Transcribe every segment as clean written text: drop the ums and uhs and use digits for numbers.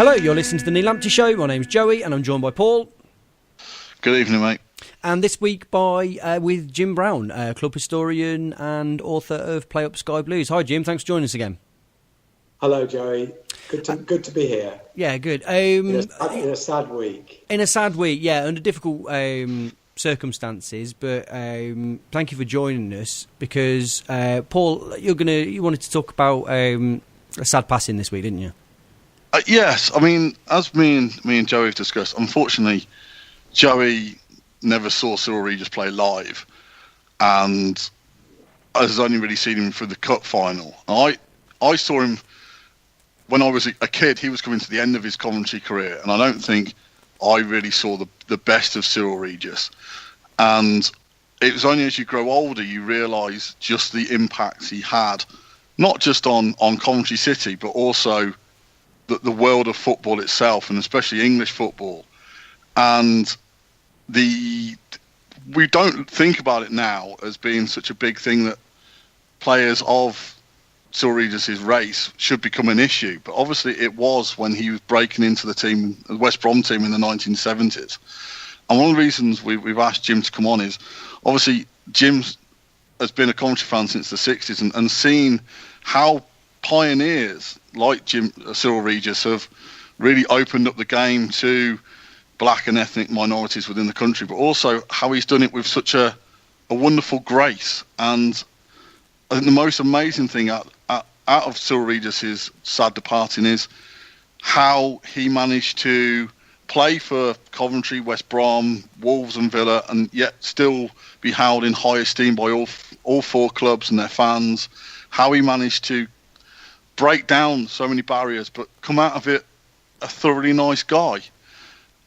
Hello, you're listening to the Neil Lamptey Show. My name's Joey, and I'm joined by Paul. Good evening, mate. And this week with Jim Brown, club historian and author of Play Up Sky Blues. Hi, Jim. Thanks for joining us again. Hello, Joey. Good to be here. Yeah, good. In a sad week. In a sad week, yeah, under difficult circumstances. But thank you for joining us because Paul, you wanted to talk about a sad passing this week, didn't you? Yes, I mean, as me and Joey have discussed, unfortunately, Joey never saw Cyrille Regis play live, and has only really seen him for the cup final. I saw him when I was a kid. He was coming to the end of his Coventry career, and I don't think I really saw the best of Cyrille Regis. And it was only as you grow older you realise just the impact he had, not just on Coventry City, but also the world of football itself, and especially English football. And we don't think about it now as being such a big thing that players of Cyrille Regis' race should become an issue. But obviously it was when he was breaking into the West Brom team in the 1970s. And one of the reasons we've asked Jim to come on is, obviously, Jim has been a Coventry fan since the 60s and seen how pioneers like Cyrille Regis have really opened up the game to black and ethnic minorities within the country, but also how he's done it with such a wonderful grace. And I think the most amazing thing out of Cyrille Regis' sad departing is how he managed to play for Coventry, West Brom, Wolves and Villa, and yet still be held in high esteem by all four clubs and their fans. How he managed to break down so many barriers, but come out of it a thoroughly nice guy.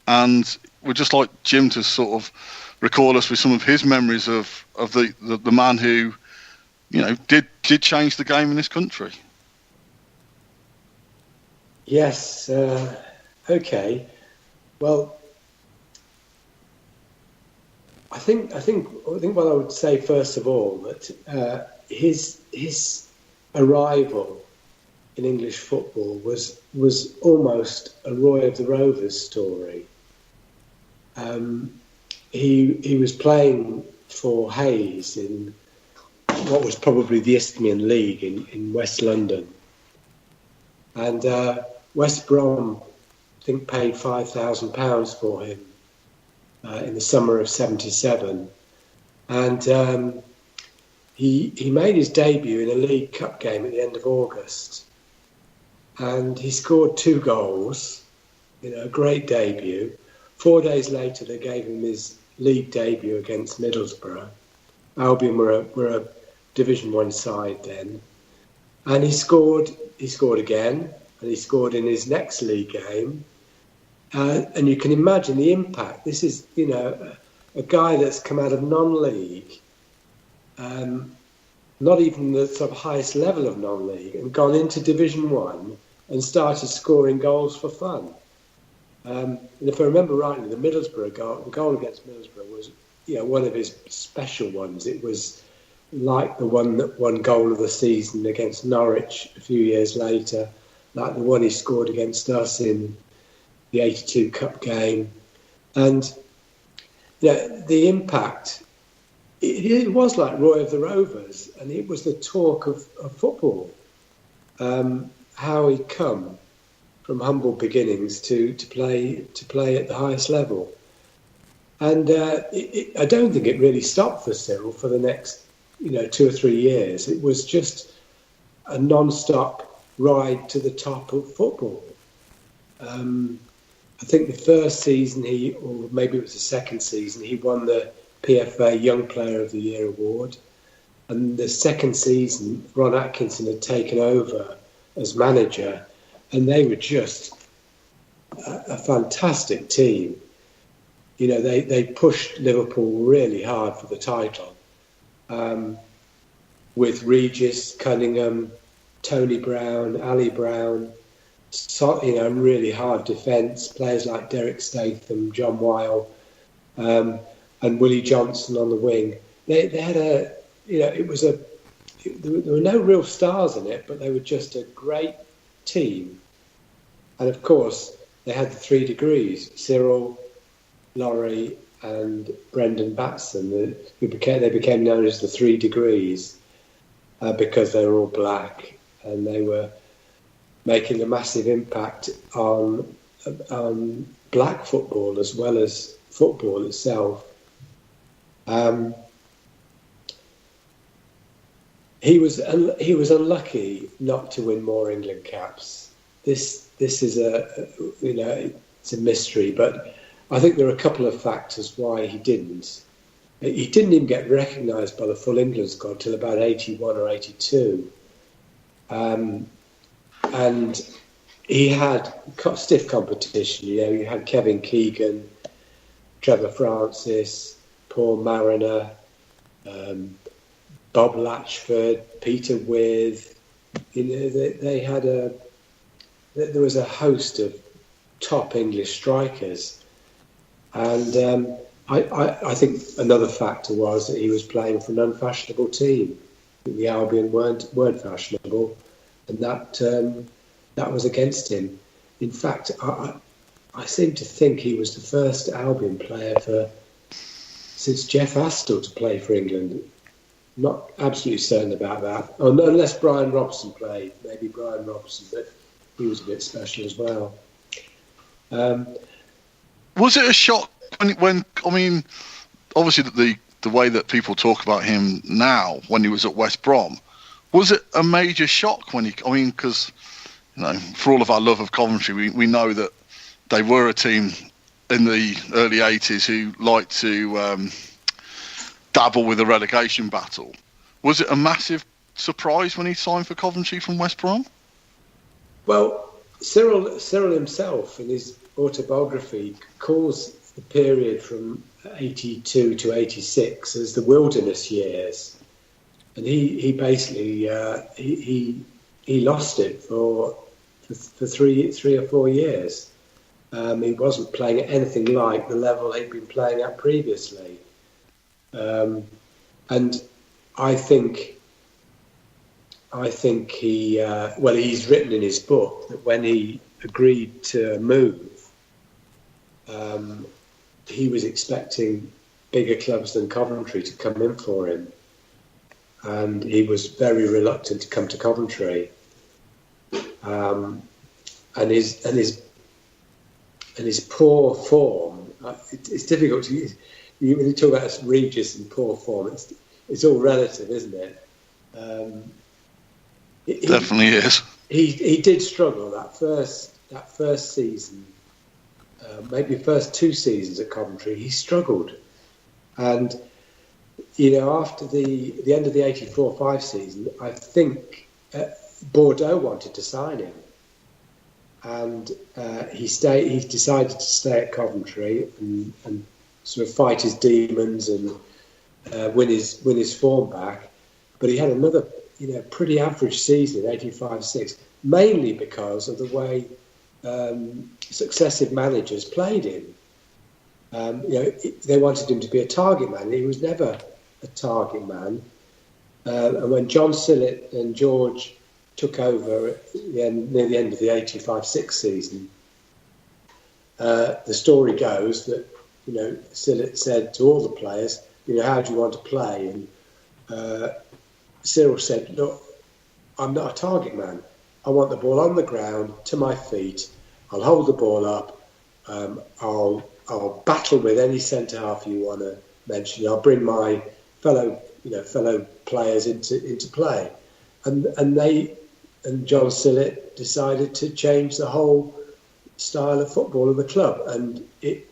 And we'd just like Jim to sort of recall us with some of his memories of the man who, did change the game in this country. Yes. Okay. Well, I think what I would say first of all that his arrival in English football was almost a Roy of the Rovers story. He was playing for Hayes in what was probably the Isthmian League in West London, and West Brom, I think, paid £5,000 for him in the summer of '77, and he made his debut in a League Cup game at the end of August. And he scored 2 goals, a great debut. 4 days later, they gave him his league debut against Middlesbrough. Albion were a Division 1 side then. And he scored again, and he scored in his next league game. And you can imagine the impact. This is, a guy that's come out of non-league, not even the sort of highest level of non-league, and gone into Division 1 and started scoring goals for fun. And if I remember rightly, the goal against Middlesbrough was, one of his special ones. It was like the one that won goal of the season against Norwich a few years later, like the one he scored against us in the '82 Cup game. And the impact, it was like Roy of the Rovers, and it was the talk of football. How he'd come from humble beginnings to play at the highest level, and I don't think it really stopped for Cyrille for the next 2 or 3 years. It was just a non-stop ride to the top of football. I think the first season or maybe it was the second season, he won the PFA Young Player of the Year award, and the second season Ron Atkinson had taken over as manager, and they were just a fantastic team. They pushed Liverpool really hard for the title, with Regis, Cunningham, Tony Brown, Ali Brown, really hard defence, players like Derek Statham, John Weil, and Willie Johnson on the wing. They had there were no real stars in it, but they were just a great team. And of course, they had the 3 degrees: Cyrille, Laurie, and Brendan Batson. They became known as the 3 degrees because they were all black, and they were making a massive impact on black football as well as football itself. He was unlucky not to win more England caps. This is it's a mystery, but I think there are a couple of factors why he didn't. He didn't even get recognised by the full England squad till about 81 or 82. And he had stiff competition. You had Kevin Keegan, Trevor Francis, Paul Mariner, Bob Latchford, Peter With. They had there was a host of top English strikers, and I think another factor was that he was playing for an unfashionable team. The Albion weren't fashionable, and that was against him. In fact, I seem to think he was the first Albion player since Jeff Astle to play for England. Not absolutely certain about that. Oh, no, unless Brian Robson played, maybe Brian Robson, but he was a bit special as well. Was it a shock when I mean, obviously the way that people talk about him now when he was at West Brom, was it a major shock when because for all of our love of Coventry, we know that they were a team in the early 80s who liked to dabble with the relegation battle. Was it a massive surprise when he signed for Coventry from West Brom? Well, Cyrille himself, in his autobiography, calls the period from 82 to 86 as the wilderness years, and he basically he lost it for 3 or 4 years. He wasn't playing at anything like the level he'd been playing at previously. And I think he's written in his book that when he agreed to move, he was expecting bigger clubs than Coventry to come in for him, and he was very reluctant to come to Coventry. And his poor form. It's difficult to use. When you talk about Regis and poor form, it's all relative, isn't it? Definitely is. He did struggle that first season, maybe the first 2 seasons at Coventry. He struggled, and after the end of the 84-85 season, I think Bordeaux wanted to sign him, and he decided to stay at Coventry and sort of fight his demons and win his form back. But he had another pretty average season in 85-86, mainly because of the way successive managers played him. They wanted him to be a target man. He was never a target man. And when John Cyrille and George took over near the end of the 85-86 season, the story goes that Cyrille said to all the players, how do you want to play? And Cyrille said, look, I'm not a target man. I want the ball on the ground to my feet. I'll hold the ball up. I'll battle with any centre half you want to mention. I'll bring my fellow players into play. And John Cyrille decided to change the whole style of football of the club, and it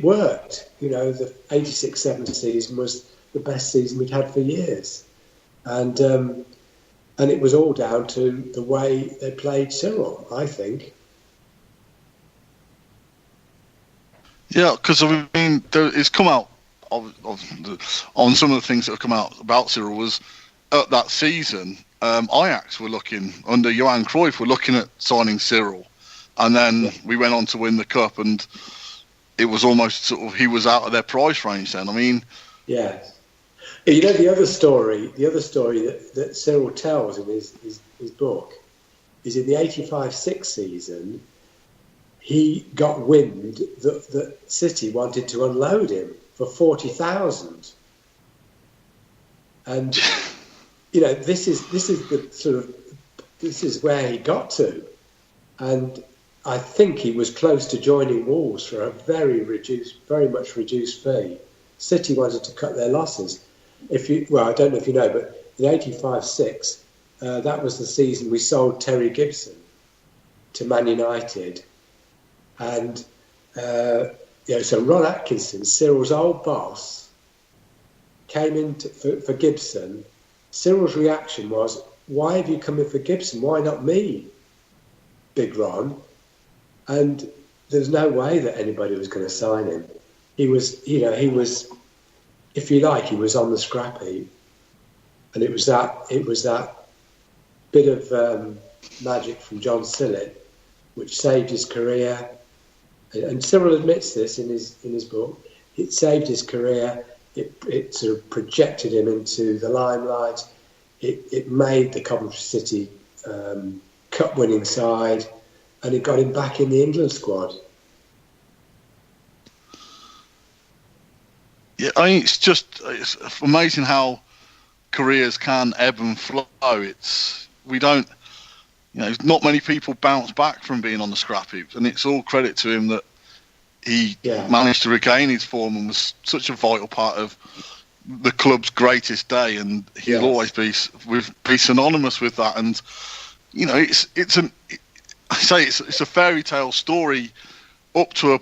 worked. The 86-87 season was the best season we'd had for years, and it was all down to the way they played Cyrille, I think. Yeah, because it's come out on some of the things that have come out about Cyrille was at that season. Ajax were looking under Johan Cruyff. Were looking at signing Cyrille, and then we went on to win the cup, and it was almost sort of he was out of their price range then. Yeah. The other story that Cyrille tells in his book is in the 85-86 season. he got wind that City wanted to unload him for 40,000. And this is where he got to, and I think he was close to joining Wolves for a very much reduced fee. City wanted to cut their losses. I don't know if you know, but in 85-6, that was the season we sold Terry Gibson to Man United, and so Ron Atkinson, Cyril's old boss, came in for Gibson. Cyril's reaction was, "Why have you come in for Gibson? Why not me, Big Ron?" And there's no way that anybody was going to sign him. He was, if you like, he was on the scrap heap, and it was that bit of magic from John Cyrille which saved his career. And Cyrille admits this in his book. It saved his career. It sort of projected him into the limelight. It made the Coventry City cup-winning side, and it got him back in the England squad. Yeah, I mean, it's amazing how careers can ebb and flow. Not many people bounce back from being on the scrap heap, and it's all credit to him that he managed to regain his form and was such a vital part of the club's greatest day, and he'll always be synonymous with that. And it's a fairy tale story up to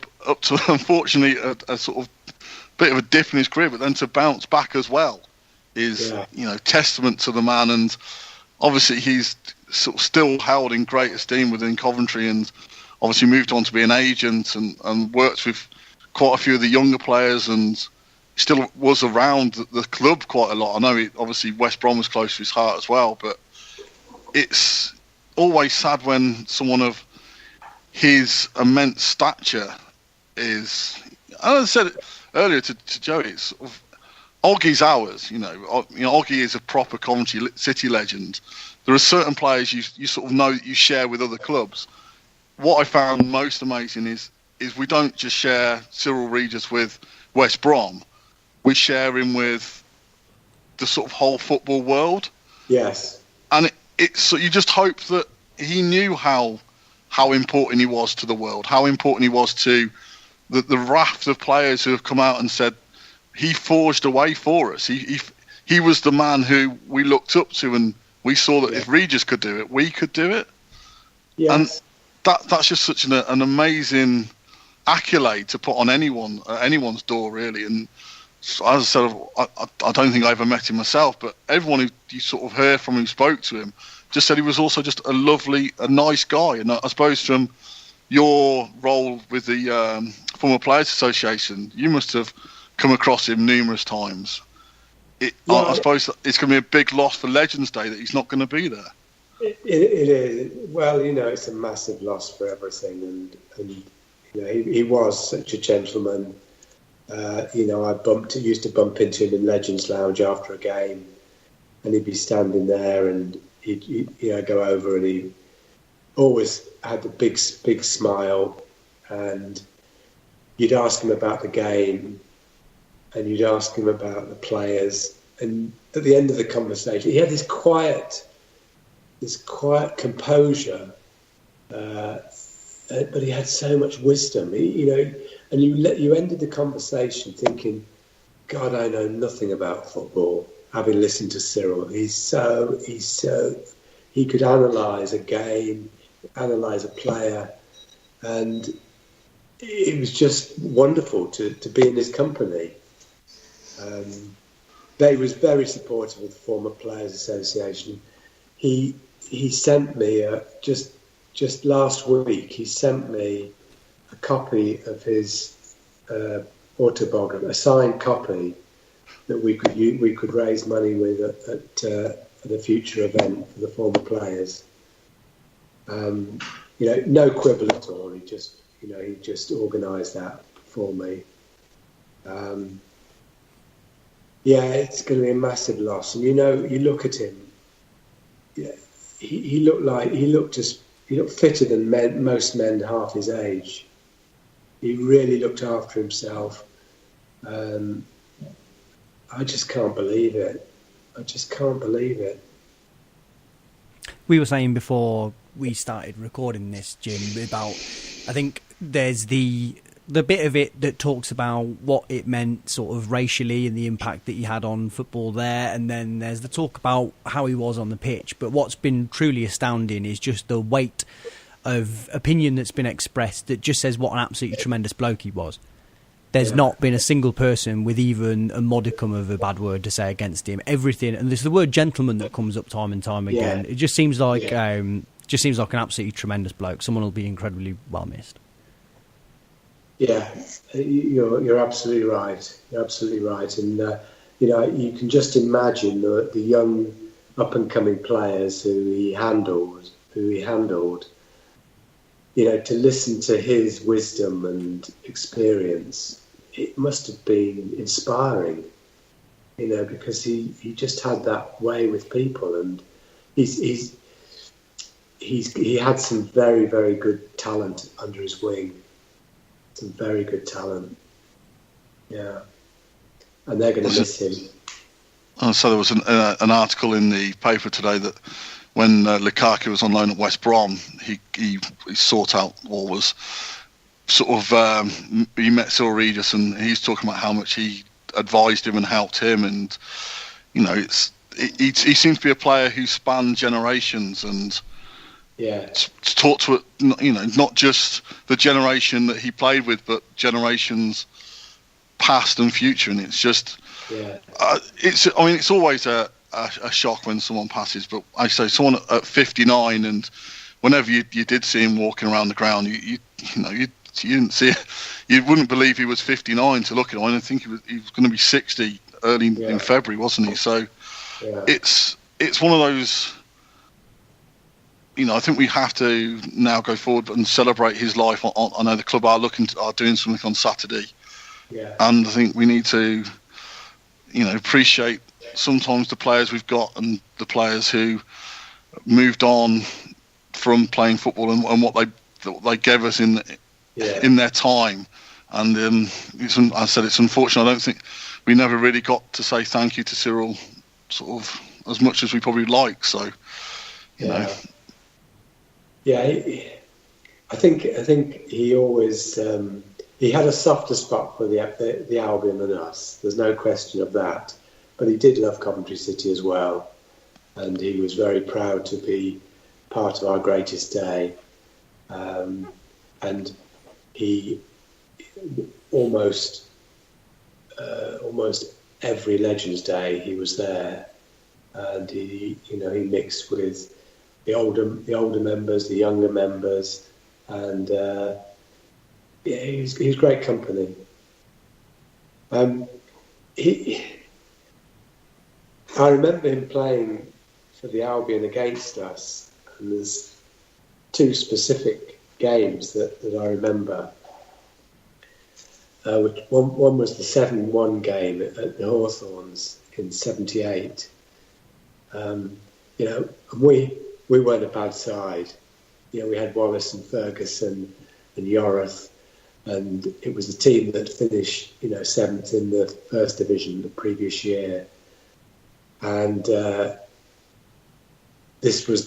unfortunately a sort of bit of a dip in his career, but then to bounce back as well is testament to the man. And obviously he's sort of still held in great esteem within Coventry, and obviously moved on to be an agent and worked with quite a few of the younger players, and still was around the club quite a lot. I know obviously West Brom was close to his heart as well, but it's always sad when someone of his immense stature is, as I said earlier to Joey, it's sort of, Oggie's ours. Oggie is a proper Coventry City legend. There are certain players you sort of know that you share with other clubs. What I found most amazing is we don't just share Cyrille Regis with West Brom. We share him with the sort of whole football world. Yes. And so you just hope that he knew how important he was to the world, how important he was to the raft of players who have come out and said he forged a way for us. He was the man who we looked up to, and we saw that if Regis could do it, we could do it. Yes. And that's just such an amazing accolade to put on anyone's door, really. And as I said, I don't think I ever met him myself, but everyone who you sort of heard from who spoke to him just said he was also just a nice guy. And I suppose from your role with the Former Players Association, you must have come across him numerous times. I suppose it's going to be a big loss for Legends Day that he's not going to be there. It is. Well, it's a massive loss for everything, and he was such a gentleman. I used to bump into him in Legends Lounge after a game, and he'd be standing there, and he'd go over, and he always had the big smile, and you'd ask him about the game, and you'd ask him about the players, and at the end of the conversation, he had this quiet composure, but he had so much wisdom. And you ended the conversation thinking, God, I know nothing about football, having listened to Cyrille. He could analyse a game, analyse a player, and it was just wonderful to be in his company. They was very supportive of the Former Players Association. He sent me just last week. He sent me a copy of his autobiography, a signed copy that we could raise money with at a future event for the former players. No quibble at all. He just organised that for me. It's going to be a massive loss. And you look at him. He looked he looked fitter than most men half his age. He really looked after himself. I just can't believe it. I just can't believe it. We were saying before we started recording this, Jim, about, I think there's the bit of it that talks about what it meant sort of racially and the impact that he had on football there, and then there's the talk about how he was on the pitch. But what's been truly astounding is just the weight of opinion that's been expressed that just says what an absolutely tremendous bloke he was. There's not been a single person with even a modicum of a bad word to say against him. Everything, and there's the word gentleman that comes up time and time again. It just seems like an absolutely tremendous bloke. Someone will be incredibly well missed. Yeah, you're absolutely right. You're absolutely right, and you can just imagine the young up and coming players who he handled. To listen to his wisdom and experience, it must have been inspiring, because he just had that way with people, and he had some very, very good talent under his wing. Some very good talent. Yeah. And they're going to miss him. So there was an article in the paper today that when Lukaku was on loan at West Brom, he sought out, or was sort of, he met Cyrille Regis, and he's talking about how much he advised him and helped him, and he seems to be a player who spanned generations, and to talk to not just the generation that he played with, but generations past and future, and it's just it's always a shock when someone passes, but I say someone at 59, and whenever you did see him walking around the ground, you didn't see it. You wouldn't believe he was 59 to look at him. I think he was going to be 60 early in February, wasn't he? So it's one of those. I think we have to now go forward and celebrate his life. I know the club are doing something on Saturday, and I think we need to, appreciate sometimes the players we've got and the players who moved on from playing football and what they gave us in their time. And I said it's unfortunate. I don't think we never really got to say thank you to Cyrille sort of as much as we probably like. So, I think he always he had a softer spot for the Albion than us. There's no question of that. But he did love Coventry City as well, and he was very proud to be part of our greatest day. And he almost every Legends Day he was there, and he mixed with the older members, the younger members, and he was great company. I remember him playing for the Albion against us, and there's two specific games that I remember. One was the 7-1 game at the Hawthorns in '78. And we weren't a bad side. We had Wallace and Ferguson and Yorath, and it was a team that finished, 7th in the First Division the previous year. And this was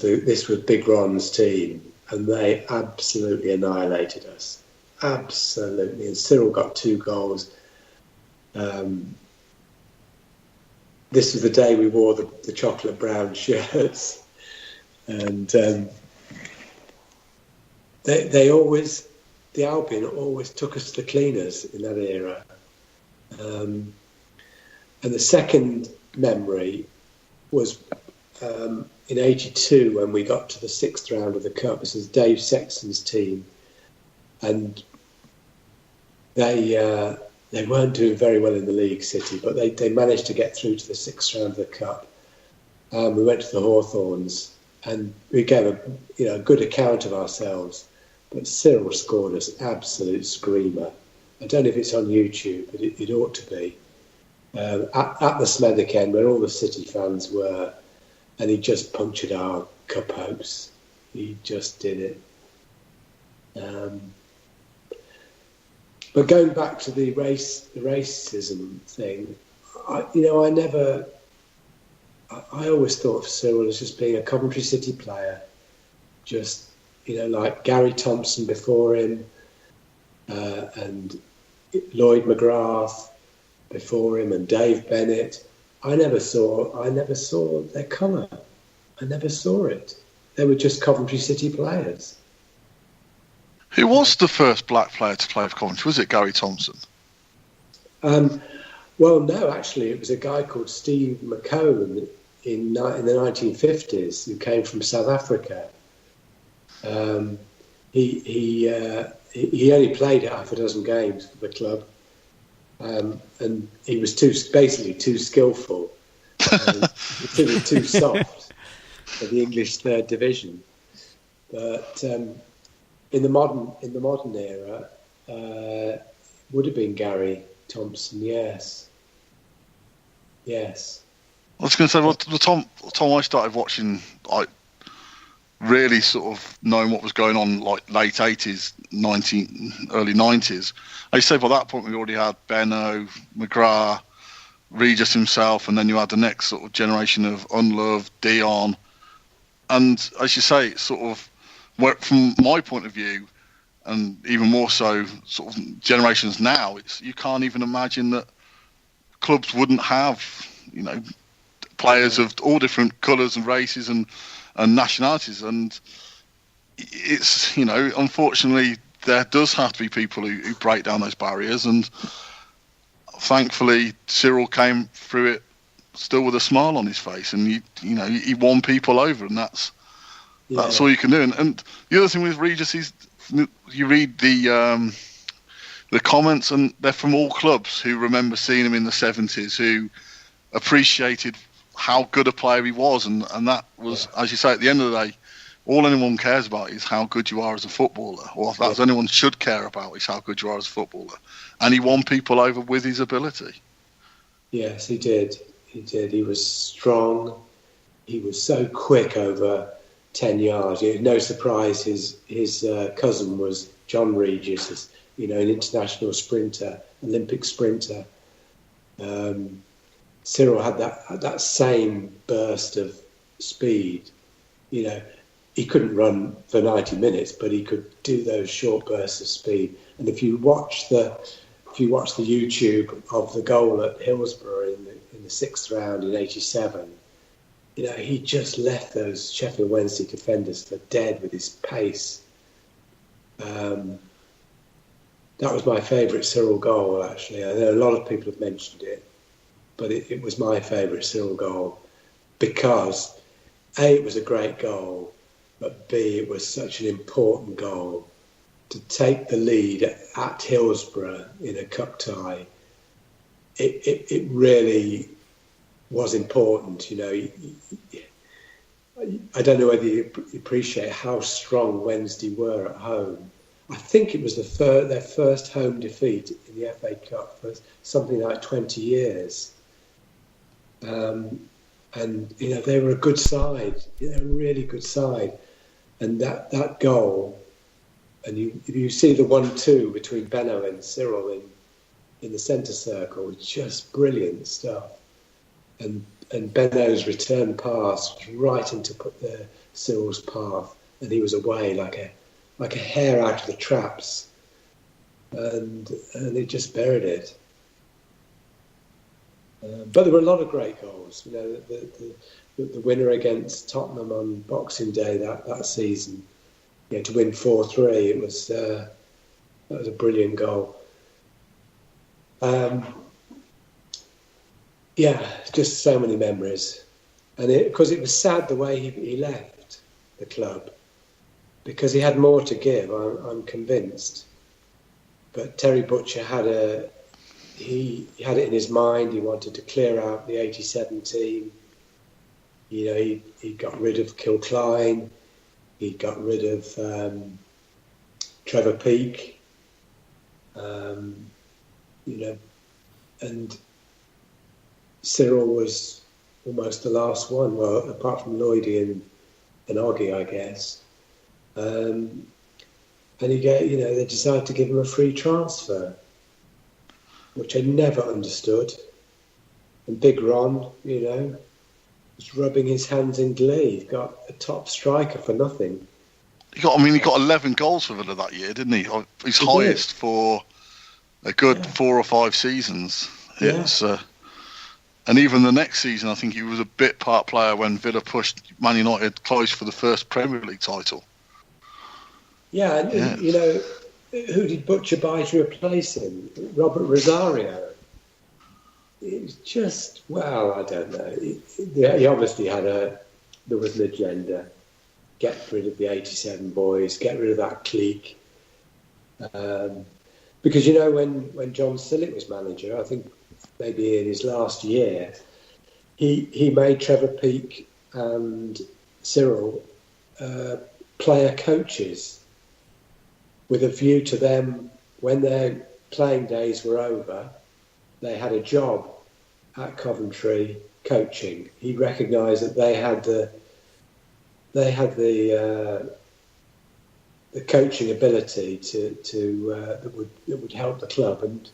Big Ron's team, and they absolutely annihilated us. Absolutely. And Cyrille got 2 goals. This was the day we wore the chocolate brown shirts, and the Albion always took us to the cleaners in that era. And the second memory was in '82 when we got to the 6th round of the Cup. This is Dave Sexton's team, and they weren't doing very well in the league, City, but they managed to get through to the 6th round of the Cup. We went to the Hawthorns, and we gave a good account of ourselves. But Cyrille scored us absolute screamer. I don't know if it's on YouTube, but it ought to be. At the Smethwick end, where all the City fans were, and he just punctured our cup hopes. He just did it. But going back to the racism thing, I always thought of Cyrille as just being a Coventry City player, just, like Gary Thompson before him, and Lloyd McGrath before him, and Dave Bennett. I never saw their colour. I never saw it. They were just Coventry City players. Who was the first black player to play for Coventry? Was it Gary Thompson? Well, no, actually, it was a guy called Steve McCone in the 1950s who came from South Africa. He only played half a dozen games for the club, and he was basically too skillful, too soft for the English third division. But in the modern era, would have been Gary Thompson. Yes. I was going to say, well, the time I started watching, like, really sort of knowing what was going on, like late 80s, early 90s. I say by that point we already had Benno, McGrath, Regis himself, and then you had the next sort of generation of Unloved, Dion. And as you say, it's sort of, from my point of view, and even more so sort of generations now, you can't even imagine that clubs wouldn't have, players of all different colours and races and nationalities. And it's, unfortunately, there does have to be people who break down those barriers. And thankfully, Cyrille came through it still with a smile on his face, and he won people over, and that's all you can do. And the other thing with Regis is, you read the comments, and they're from all clubs who remember seeing him in the 70s, who appreciated how good a player he was, and that was, as you say, at the end of the day, all anyone cares about is how good you are as a footballer, or if that's anyone should care about, is how good you are as a footballer. And he won people over with his ability. Yes, he did. He was strong. He was so quick over 10 yards. It was no surprise his cousin was John Regis, an international sprinter, Olympic sprinter. Cyrille had that same burst of speed. He couldn't run for 90 minutes, but he could do those short bursts of speed. And if you watch the YouTube of the goal at Hillsborough in the sixth round in '87, he just left those Sheffield Wednesday defenders for dead with his pace. That was my favourite Cyrille goal, actually. I know a lot of people have mentioned it, but it was my favourite Cyrille goal because A, it was a great goal, but B, it was such an important goal to take the lead at Hillsborough in a cup tie. It really was important, I don't know whether you appreciate how strong Wednesday were at home. I think it was their first home defeat in the FA Cup for something like 20 years. And they were a good side, a really good side. And that goal, and you see the 1-2 between Benno and Cyrille in the centre circle, it's just brilliant stuff. And Benno's return pass was right into Cyrille's path, and he was away like a hare out of the traps, and they just buried it. But there were a lot of great goals. The winner against Tottenham on Boxing Day that season, to win 4-3, that was a brilliant goal. Just so many memories, and because it was sad the way he left the club, because he had more to give. I'm convinced, but Terry Butcher had it in his mind. He wanted to clear out the '87 team. He got rid of Kilcline. He got rid of Trevor Peake. And Cyrille was almost the last one. Well, apart from Lloydie and Oggy, I guess. and they decided to give him a free transfer, which I never understood. And Big Ron, was rubbing his hands in glee. He got a top striker for nothing. He got 11 goals for Villa that year, didn't he? His highest for a good 4 or 5 seasons. Yeah. And even the next season, I think he was a bit part player when Villa pushed Man United close for the first Premier League title. Yeah, and who did Butcher buy to replace him? Robert Rosario. It was just, I don't know. He obviously there was an agenda. Get rid of the 87 boys, get rid of that clique. Because, when John Cyrille was manager, I think maybe in his last year, he made Trevor Peake and Cyrille player coaches with a view to them, when their playing days were over, they had a job at Coventry coaching. He recognised that they had the coaching ability that would help the club, and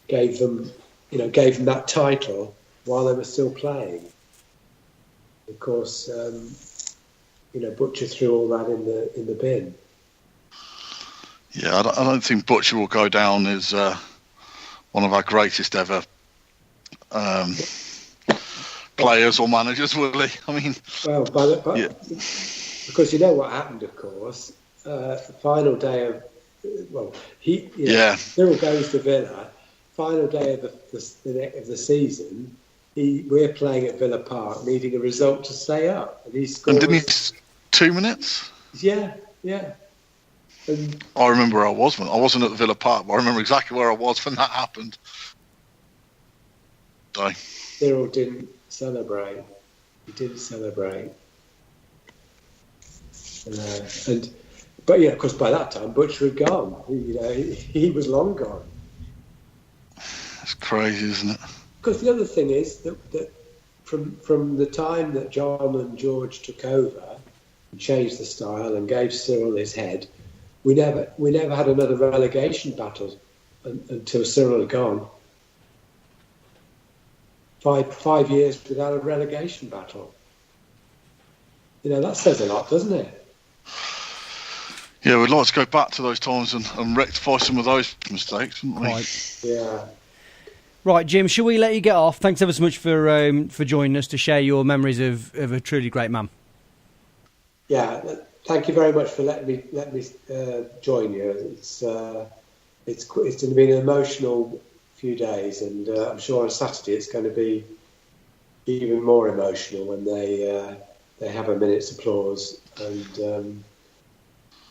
gave them that title while they were still playing. Of course, Butcher threw all that in the bin. Yeah, I don't think Butcher will go down as one of our greatest ever players or managers, will he? I mean, because you know what happened, of course. Final day of Cyrille goes to Villa. Final day of the season, we're playing at Villa Park, needing a result to stay up, and he scored. And didn't he 2 minutes? Yeah. And I remember where I was when I wasn't at the Villa Park, but I remember exactly where I was when that happened. So Cyrille didn't celebrate. He didn't celebrate. But of course, by that time, Butcher had gone. He was long gone. That's crazy, isn't it? Because the other thing is that from the time that John and George took over and changed the style and gave Cyrille his head, we never had another relegation battle until Cyrille had gone. 5 years without a relegation battle. That says a lot, doesn't it? Yeah, we'd like to go back to those times and rectify some of those mistakes, wouldn't we? Right. Yeah. Right, Jim, shall we let you get off? Thanks ever so much for joining us to share your memories of a truly great man. Yeah, thank you very much for letting me join you. It's going to be an emotional few days, and I'm sure on Saturday it's going to be even more emotional when they have a minute's applause, and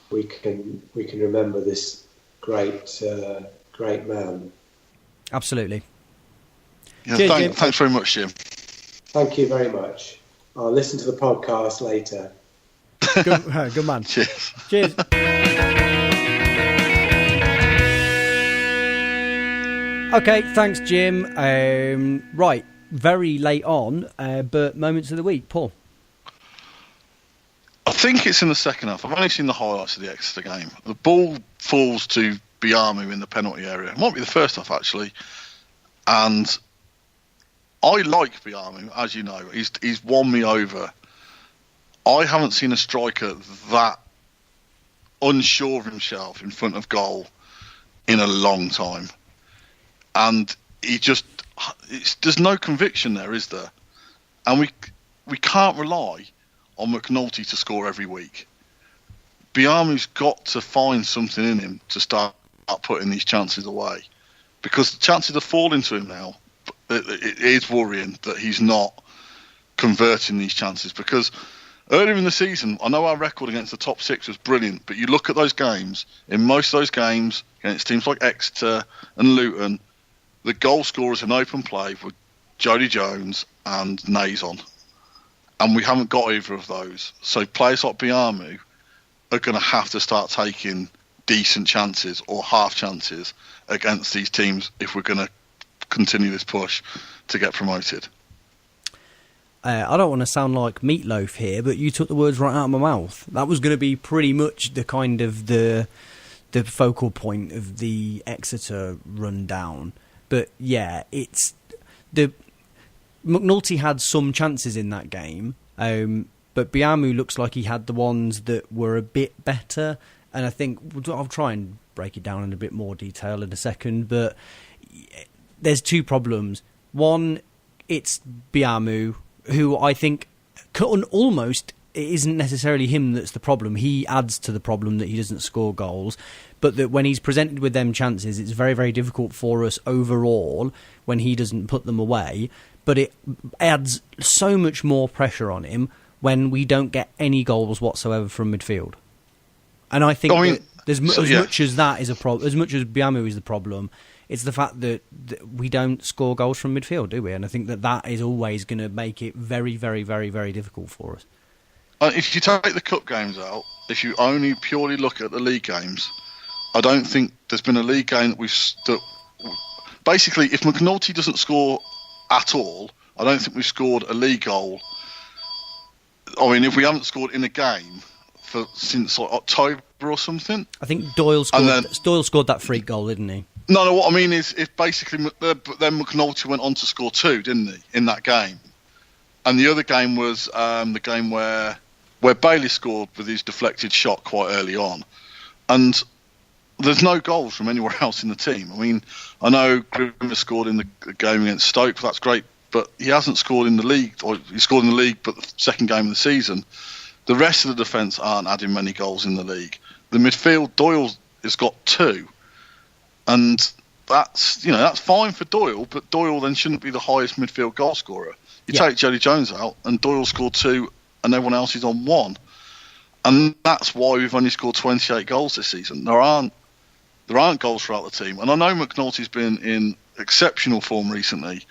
we can remember this great man. Absolutely. Yeah, Cheers, thanks very much, Jim. Thank you very much. I'll listen to the podcast later. Good man. Cheers. Okay, thanks, Jim. Right, very late on, but moments of the week, Paul. I think it's in the second half. I've only seen the highlights of the Exeter game. The ball falls to Beavon in the penalty area. It might be the first half, actually. And I like Beavon, as you know. He's won me over. I haven't seen a striker that unsure of himself in front of goal in a long time. And there's no conviction there, is there? And we can't rely on McNulty to score every week. Biamu's got to find something in him to start putting these chances away, because the chances are falling to him now. It is worrying that he's not converting these chances, because earlier in the season, I know our record against the top six was brilliant, but you look at those games, in most of those games against teams like Exeter and Luton, the goal scorers in open play were Jody Jones and Nazon. And we haven't got either of those. So players like Biamu are going to have to start taking decent chances or half chances against these teams if we're going to continue this push to get promoted. I don't want to sound like Meatloaf here, but you took the words right out of my mouth. That was going to be pretty much the kind of the focal point of the Exeter rundown. But yeah, it's McNulty had some chances in that game, but Biamu looks like he had the ones that were a bit better. And I think I'll try and break it down in a bit more detail in a second. But there's two problems. One, it's Biamu, who I think almost it isn't necessarily him that's the problem. He adds to the problem that he doesn't score goals. But that when he's presented with them chances, it's very, very difficult for us overall when he doesn't put them away. But it adds so much more pressure on him when we don't get any goals whatsoever from midfield. And I think that much as that is a problem, as much as Biamu is the problem, it's the fact that we don't score goals from midfield, do we? And I think that is always going to make it very, very, very, very difficult for us. If you take the cup games out, if you only purely look at the league games, I don't think there's been a league game that basically, if McNulty doesn't score at all, I don't think we've scored a league goal. I mean, if we haven't scored in a game since like October or something. I think Doyle scored that freak goal, didn't he? No, what I mean is if basically then McNulty went on to score 2, didn't he, in that game? And the other game was the game where Bailey scored with his deflected shot quite early on. And there's no goals from anywhere else in the team. I mean, I know Grimmer scored in the game against Stoke, that's great, but he hasn't scored in the league, or he scored in the league, but the second game of the season. The rest of the defence aren't adding many goals in the league. The midfield, Doyle has got 2, and that's fine for Doyle, but Doyle then shouldn't be the highest midfield goal scorer. You take Jody Jones out, and Doyle scored 2, and everyone else is on 1, and that's why we've only scored 28 goals this season. There aren't goals throughout the team, and I know McNulty's been in exceptional form recently,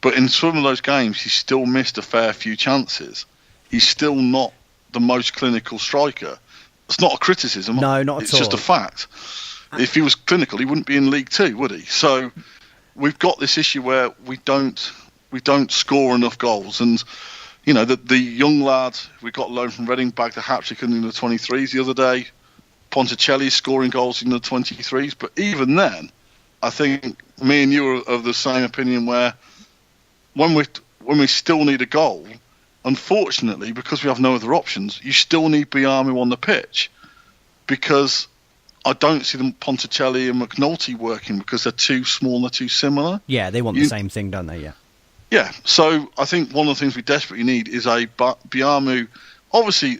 but in some of those games he's still missed a fair few chances. He's still not the most clinical striker. It's not a criticism. No, not at all. It's just a fact. If he was clinical, he wouldn't be in League 2, would he? So we've got this issue where we don't score enough goals. And the young lad we got loan from Reading bagged a hat-trick in the 23s the other day. Ponticelli scoring goals in the 23s. But even then, I think me and you are of the same opinion where when we still need a goal, unfortunately, because we have no other options, you still need Biamu on the pitch, because I don't see them Ponticelli and McNulty working because they're too small and they're too similar. Yeah, they want the same thing, don't they? Yeah. Yeah, so I think one of the things we desperately need is a Biamu. Obviously,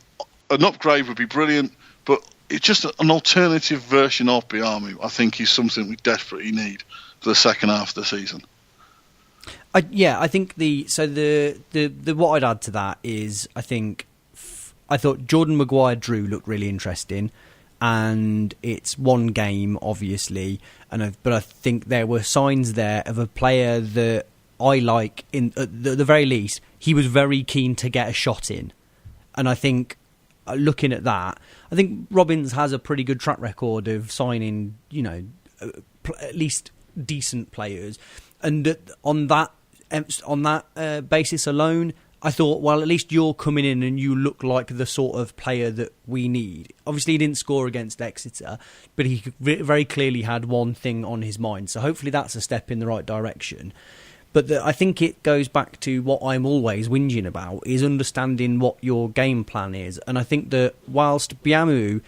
an upgrade would be brilliant, but it's just an alternative version of Biamu, I think, is something we desperately need for the second half of the season. I think the what I'd add to that is I thought Jordan Maguire-Drew looked really interesting, and it's one game obviously, but I think there were signs there of a player that I like. In at the very least, he was very keen to get a shot in, and I think looking at that, I think Robins has a pretty good track record of signing, at least decent players, and on that basis alone, I thought, well, at least you're coming in and you look like the sort of player that we need. Obviously, he didn't score against Exeter, but he very clearly had one thing on his mind. So hopefully that's a step in the right direction. But I think it goes back to what I'm always whinging about, is understanding what your game plan is. And I think that whilst Biamu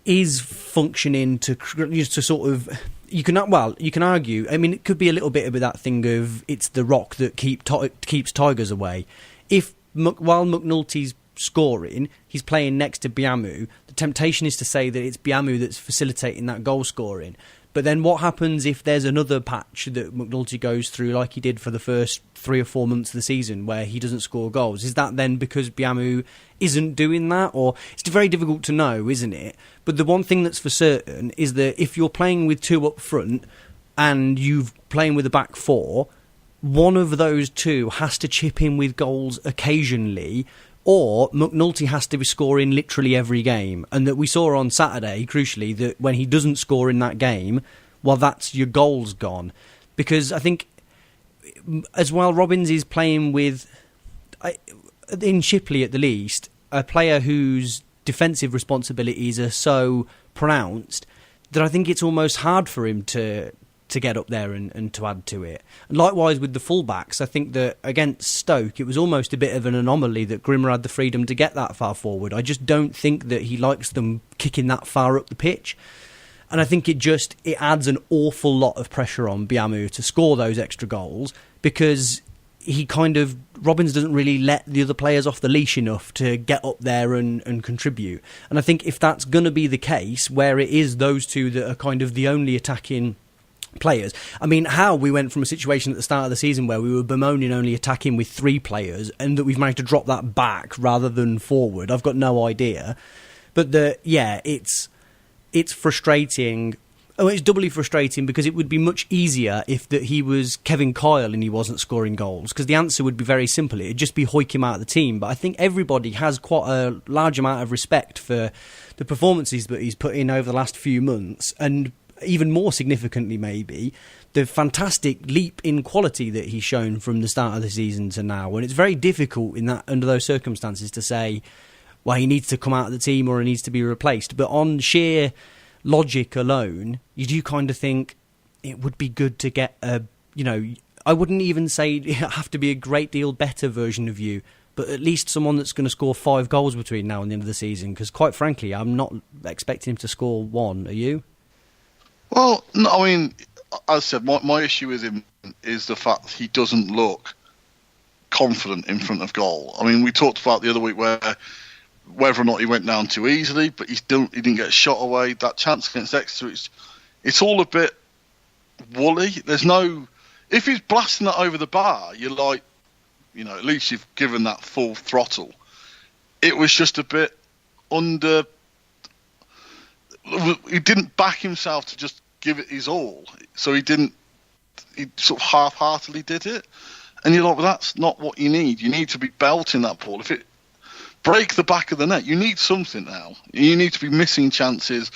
is functioning to sort of... You can argue. I mean, it could be a little bit of that thing of it's the rock that keeps tigers away. While McNulty's scoring, he's playing next to Biamu. The temptation is to say that it's Biamu that's facilitating that goal scoring. But then what happens if there's another patch that McNulty goes through, like he did for the first 3 or 4 months of the season, where he doesn't score goals? Is that then because Biamu isn't doing that? Or it's very difficult to know, isn't it? But the one thing that's for certain is that if you're playing with 2 up front and you're playing with a back 4, one of those 2 has to chip in with goals occasionally, or McNulty has to be scoring literally every game. And that we saw on Saturday, crucially, that when he doesn't score in that game, well, that's your goals gone. Because I think, as well, Robins is playing with... in Shipley at the least, a player whose defensive responsibilities are so pronounced that I think it's almost hard for him to get up there and to add to it. And likewise with the fullbacks, I think that against Stoke it was almost a bit of an anomaly that Grimmer had the freedom to get that far forward. I just don't think that he likes them kicking that far up the pitch. And I think it adds an awful lot of pressure on Biamu to score those extra goals, because Robbins doesn't really let the other players off the leash enough to get up there and contribute. And I think if that's going to be the case, where it is those two that are kind of the only attacking players. I mean, how we went from a situation at the start of the season where we were bemoaning only attacking with 3 players, and that we've managed to drop that back rather than forward, I've got no idea. But it's frustrating. Oh, it's doubly frustrating because it would be much easier if that he was Kevin Kyle and he wasn't scoring goals, because the answer would be very simple. It'd just be hoik him out of the team. But I think everybody has quite a large amount of respect for the performances that he's put in over the last few months, and even more significantly maybe the fantastic leap in quality that he's shown from the start of the season to now. And it's very difficult under those circumstances to say, well, he needs to come out of the team or he needs to be replaced. But on sheer logic alone, you do kind of think it would be good to get I wouldn't even say it have to be a great deal better version of you, but at least someone that's going to score 5 goals between now and the end of the season, because quite frankly, I'm not expecting him to score 1. Are you? Well, no, I mean, as I said, my issue with him is the fact that he doesn't look confident in front of goal. I mean, we talked about the other week whether or not he went down too easily, but he didn't get a shot away. That chance against Exeter, it's all a bit woolly. If he's blasting that over the bar, you're like, at least you've given that full throttle. It was just a bit under. He didn't back himself to just give it his all, so he sort of half-heartedly did it, and you're like, well, that's not what you need. You need to be belting that ball. If it break the back of the net, you need something now. You need to be missing chances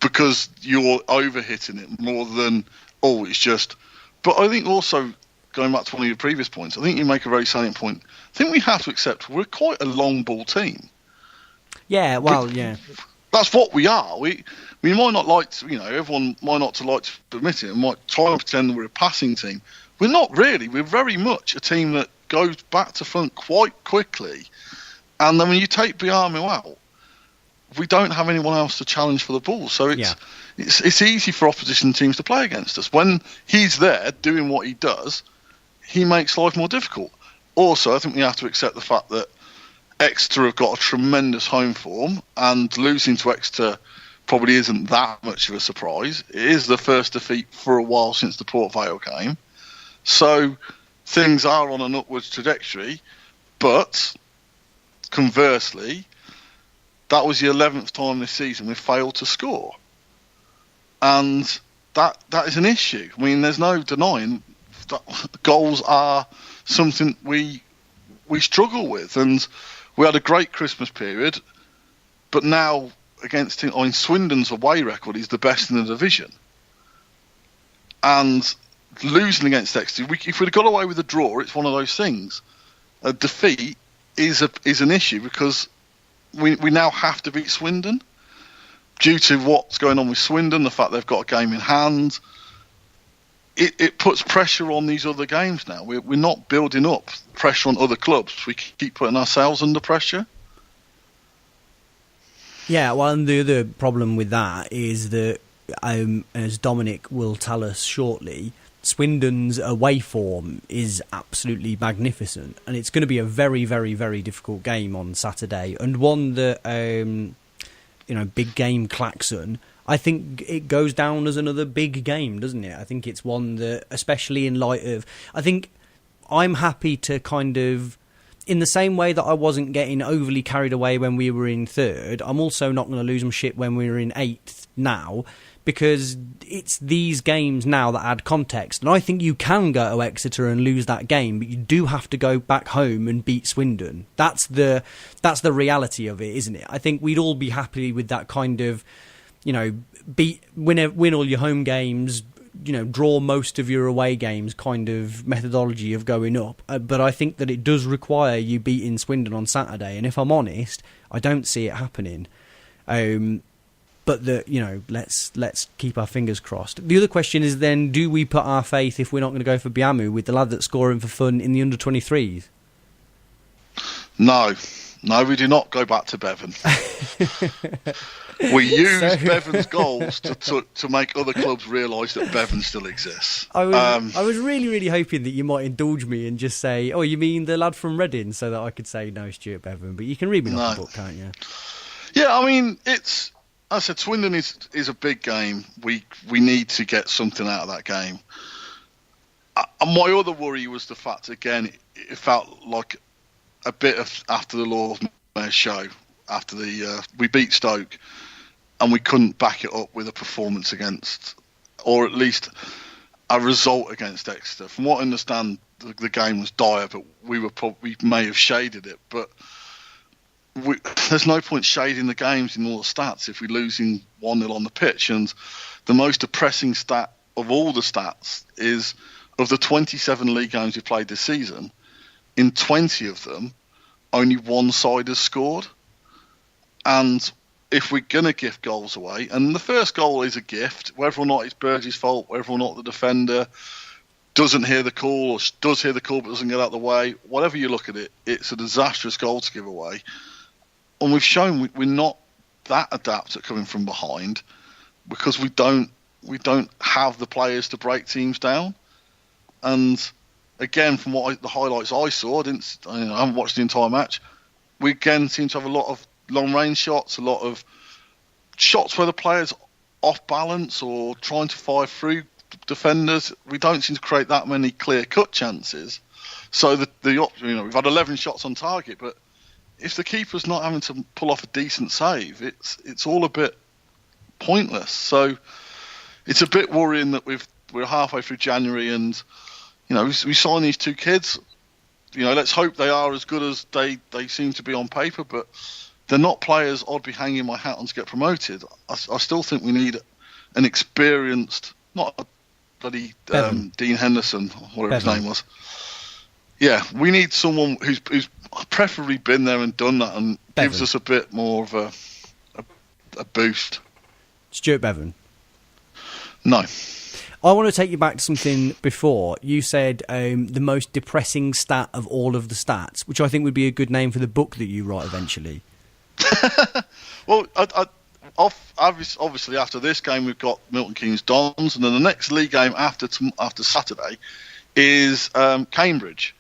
because you're over-hitting it more than, it's just. But I think also, going back to one of your previous points, I think you make a very salient point. I think we have to accept we're quite a long ball team. Yeah, well, yeah. That's what we are. We might not like to, everyone might not like to admit it and might try and pretend that we're a passing team. We're not really. We're very much a team that goes back to front quite quickly. And then when you take Biamu out, we don't have anyone else to challenge for the ball. So it's easy for opposition teams to play against us. When he's there doing what he does, he makes life more difficult. Also, I think we have to accept the fact that Exeter have got a tremendous home form, and losing to Exeter probably isn't that much of a surprise. It is the first defeat for a while since the Port Vale game. So things are on an upwards trajectory, but conversely, that was the 11th time this season we failed to score. And that is an issue. I mean, there's no denying that goals are something we struggle with. And we had a great Christmas period, but now Swindon's away record is the best in the division. And losing against Exeter, if we'd have got away with a draw, it's one of those things. A defeat is an issue because we now have to beat Swindon due to what's going on with Swindon, the fact they've got a game in hand. It puts pressure on these other games now. We're not building up pressure on other clubs. We keep putting ourselves under pressure. Yeah, well, and the other problem with that is that, as Dominic will tell us shortly, Swindon's away form is absolutely magnificent, and it's going to be a very, very, very difficult game on Saturday, and one that, big game Claxon, I think it goes down as another big game, doesn't it? I think it's one that, especially in light of, I think I'm happy to kind of, in the same way that I wasn't getting overly carried away when we were in 3rd, I'm also not going to lose my shit when we're in 8th now, because it's these games now that add context. And I think you can go to Exeter and lose that game, but you do have to go back home and beat Swindon. That's the reality of it, isn't it? I think we'd all be happy with that kind of, win all your home games, draw most of your away games kind of methodology of going up. But I think that it does require you beating Swindon on Saturday. And if I'm honest, I don't see it happening. But let's keep our fingers crossed. The other question is then, do we put our faith, if we're not going to go for Biamu, with the lad that's scoring for fun in the under-23s? No, we do not go back to Beavon. We use Beavon's goals to make other clubs realise that Beavon still exists. I was really, really hoping that you might indulge me and just say, oh, you mean the lad from Reading, so that I could say no, Stuart Beavon. But you can read me off the book, can't you? Yeah, I mean, as I said, Swindon is a big game. We need to get something out of that game. My other worry was the fact, again, it felt like a bit of after the Law of Mayor's show, after we beat Stoke, and we couldn't back it up with a performance against, or at least a result against Exeter. From what I understand, the game was dire, but we may have shaded it. But there's no point shading the games in all the stats if we're losing 1-0 on the pitch. And the most depressing stat of all the stats is, of the 27 league games we played this season, in 20 of them, only one side has scored. And if we're going to gift goals away, and the first goal is a gift, whether or not it's Burgess' fault, whether or not the defender doesn't hear the call, or does hear the call but doesn't get out of the way, whatever you look at it, it's a disastrous goal to give away. And we've shown we're not that adept at coming from behind, because we don't have the players to break teams down. And again, from the highlights I saw, I haven't watched the entire match, we again seem to have a lot of long-range shots, a lot of shots where the player's off balance or trying to fire through defenders. We don't seem to create that many clear-cut chances. So we've had 11 shots on target, but if the keeper's not having to pull off a decent save, it's all a bit pointless. So it's a bit worrying that we're halfway through January and we signed these two kids. Let's hope they are as good as they seem to be on paper, but they're not players I'd be hanging my hat on to get promoted. I still think we need an experienced, not a bloody Dean Henderson, whatever his name was. Yeah, we need someone who's preferably been there and done that and gives us a bit more of a boost. Stuart Beavon? No. I want to take you back to something before. You said the most depressing stat of all of the stats, which I think would be a good name for the book that you write eventually. Well, obviously after this game we've got Milton Keynes Dons, and then the next league game after Saturday is Cambridge.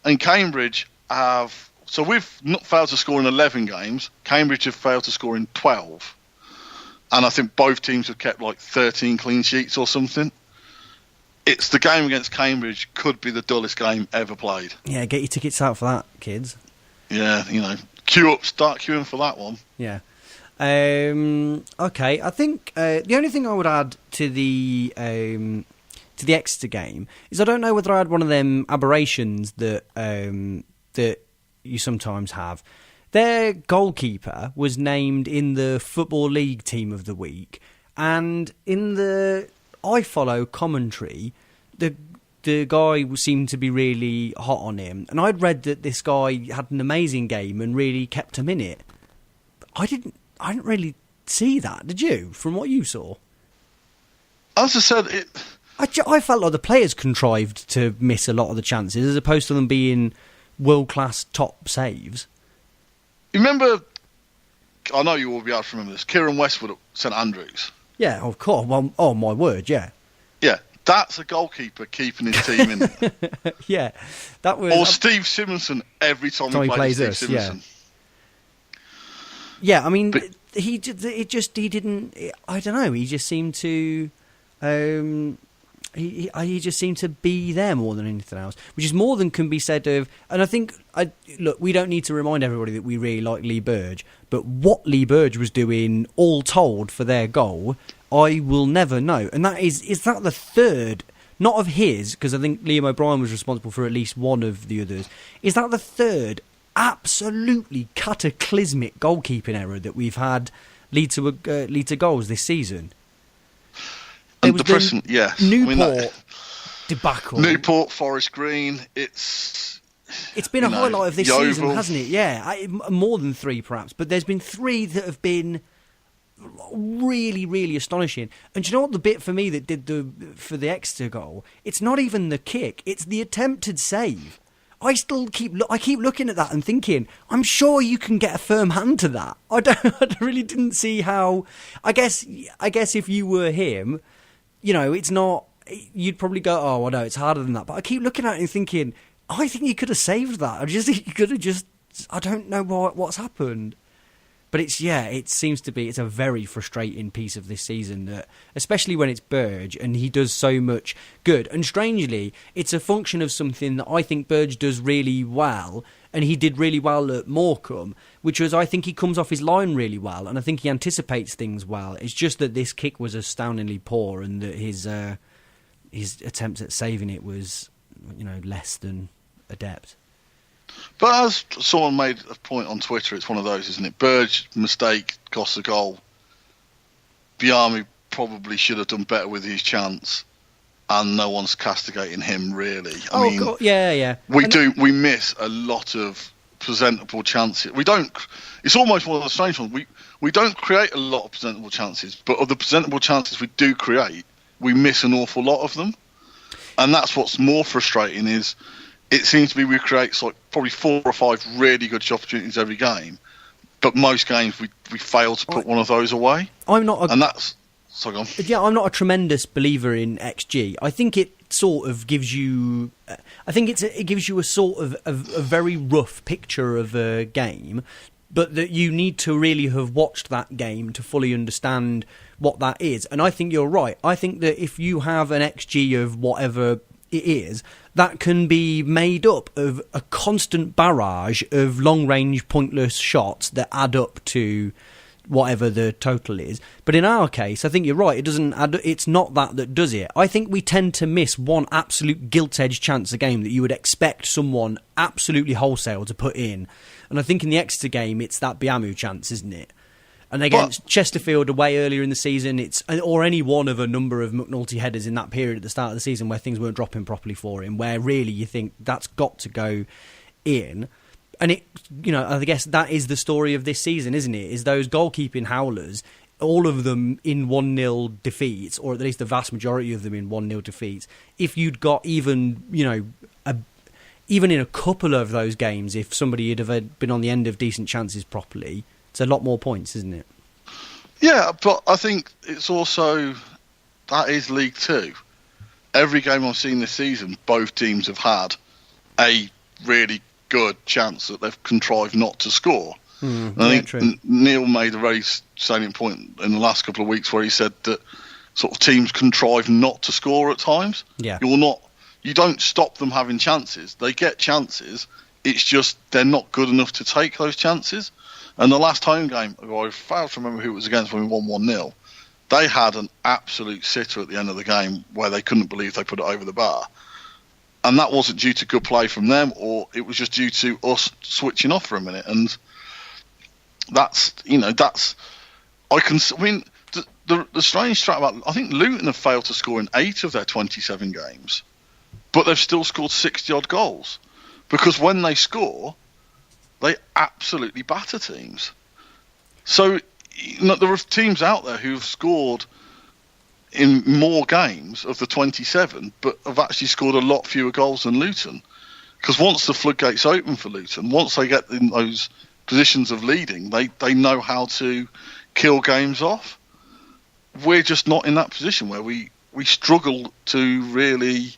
And Cambridge we've not failed to score in 11 games. Cambridge have failed to score in 12. And I think both teams have kept like 13 clean sheets or something. It's the game against Cambridge could be the dullest game ever played. Yeah, get your tickets out for that, kids. Yeah, start queuing for that one. Yeah. Okay, I think the only thing I would add to the Exeter game is I don't know whether I had one of them aberrations that you sometimes have. Their goalkeeper was named in the Football League Team of the Week, and in the I Follow commentary, the guy seemed to be really hot on him, and I'd read that this guy had an amazing game and really kept him in it. I didn't really see that, did you? From what you saw, as I said, I felt like the players contrived to miss a lot of the chances as opposed to them being world-class top saves. Remember, I know you will be able to remember this, Kieran Westwood at St Andrews. Yeah, of course. Well, oh, my word, yeah. Yeah, that's a goalkeeper keeping his team in it. Yeah, that was... Or Steve Simonson every time he plays Steve Simonson. Yeah, I mean, he didn't... I don't know, he just seemed to... He just seemed to be there more than anything else, which is more than can be said of. And I think, look, we don't need to remind everybody that we really like Lee Burge, but what Lee Burge was doing, all told, for their goal, I will never know. And that is that the third, not of his, because I think Liam O'Brien was responsible for at least one of the others. Is that the third absolutely cataclysmic goalkeeping error that we've had lead to goals this season? There was the Newport debacle. Newport, Forest Green. It's been a highlight of this season, hasn't it? Yeah, more than 3 perhaps, but there's been 3 that have been really, really astonishing. And do you know what the bit for me that did for the Exeter goal? It's not even the kick; it's the attempted save. I keep looking at that and thinking, I'm sure you can get a firm hand to that. I really didn't see how. I guess if you were him, it's not. You'd probably go, oh, I know it's harder than that. But I keep looking at it and thinking, I think he could have saved that. I just think he could have just. I don't know what's happened. But it seems to be, it's a very frustrating piece of this season, that, especially when it's Burge and he does so much good. And strangely, it's a function of something that I think Burge does really well, and he did really well at Morecambe, which was, I think he comes off his line really well, and I think he anticipates things well. It's just that this kick was astoundingly poor, and that his attempts at saving it was, less than adept. But as someone made a point on Twitter, it's one of those, isn't it? Burge mistake costs a goal. Biami probably should have done better with his chance, and no one's castigating him really. I mean, God. Yeah. We miss a lot of presentable chances. We don't. It's almost one of the strange ones. We don't create a lot of presentable chances, but of the presentable chances we do create, we miss an awful lot of them, and that's what's more frustrating is. It seems to be we create probably 4 or 5 really good opportunities every game, but most games we fail to put one of those away. I'm not a tremendous believer in XG. I think it sort of gives you. I think it gives you a sort of a very rough picture of a game, but that you need to really have watched that game to fully understand what that is. And I think you're right. I think that if you have an XG of whatever it is, that can be made up of a constant barrage of long-range pointless shots that add up to whatever the total is. But in our case, I think you're right, it doesn't add, it's not that does it. I think we tend to miss one absolute gilt-edged chance a game that you would expect someone absolutely wholesale to put in. And I think in the Exeter game, it's that Biamu chance, isn't it? And against Chesterfield away earlier in the season, or any one of a number of McNulty headers in that period at the start of the season where things weren't dropping properly for him, where really you think that's got to go in. And I guess that is the story of this season, isn't it? Is those goalkeeping howlers, all of them in 1-0 defeats, or at least the vast majority of them in 1-0 defeats. If you'd got even in a couple of those games, if somebody had have been on the end of decent chances properly, it's a lot more points, isn't it? Yeah, but I think it's also, that is League Two. Every game I've seen this season, both teams have had a really good chance that they've contrived not to score. I think Neil made a very salient point in the last couple of weeks where he said that sort of teams contrive not to score at times. Yeah. You don't stop them having chances. They get chances. It's just they're not good enough to take those chances. And the last home game, I failed to remember who it was against when we won 1-0, they had an absolute sitter at the end of the game where they couldn't believe they put it over the bar. And that wasn't due to good play from them, or it was just due to us switching off for a minute. And the strange strat about, I think Luton have failed to score in 8 of their 27 games, but they've still scored 60-odd goals. Because when they score, they absolutely batter teams. So there are teams out there who've scored in more games of the 27, but have actually scored a lot fewer goals than Luton. Because once the floodgates open for Luton, once they get in those positions of leading, they know how to kill games off. We're just not in that position where we struggle to really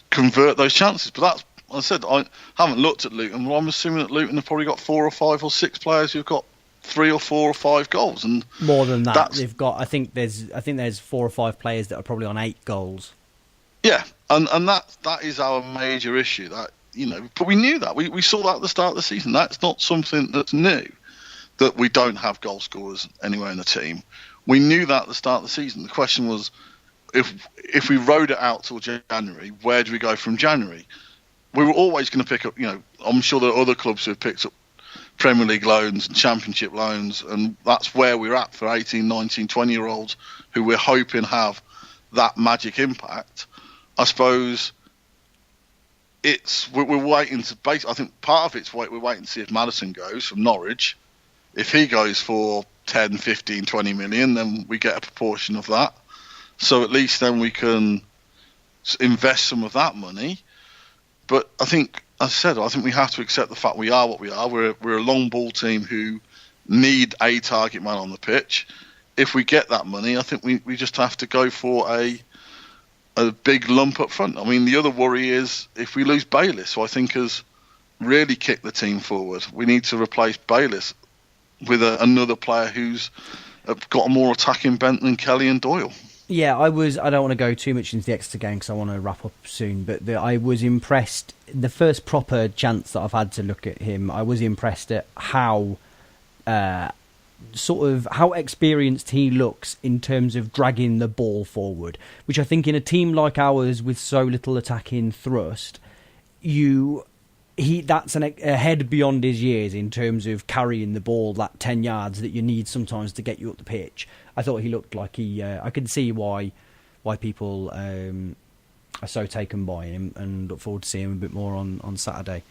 convert those chances. But that's, I said, I haven't looked at Luton, but I'm assuming that Luton have probably got 4 or 5 or 6 players who've got 3 or 4 or 5 goals, and more than that. They've got. I think there's 4 or 5 players that are probably on 8 goals. Yeah, and that is our major issue. That but we knew that. We saw that at the start of the season. That's not something that's new. That we don't have goal scorers anywhere in the team. We knew that at the start of the season. The question was, if we rode it out till January, where do we go from January? We were always going to pick up, I'm sure there are other clubs who have picked up Premier League loans and Championship loans, and that's where we're at for 18, 19, 20-year-olds who we're hoping have that magic impact. I suppose we're waiting to base. I think part of it's we're waiting to see if Maddison goes from Norwich. If he goes for 10, 15, 20 million, then we get a proportion of that. So at least then we can invest some of that money. But I think, as I said, I think we have to accept the fact we are what we are. We're a long ball team who need a target man on the pitch. If we get that money, I think we just have to go for a big lump up front. I mean, the other worry is if we lose Bayliss, who I think has really kicked the team forward. We need to replace Bayliss with another player who's got a more attacking bent than Kelly and Doyle. Yeah, I don't want to go too much into the Exeter game because I want to wrap up soon, but I was impressed. The first proper chance that I've had to look at him, I was impressed at how how experienced he looks in terms of dragging the ball forward, which I think in a team like ours with so little attacking thrust, that's a head beyond his years in terms of carrying the ball that 10 yards that you need sometimes to get you up the pitch. I thought he looked like I could see why people are so taken by him, and look forward to seeing him a bit more on Saturday.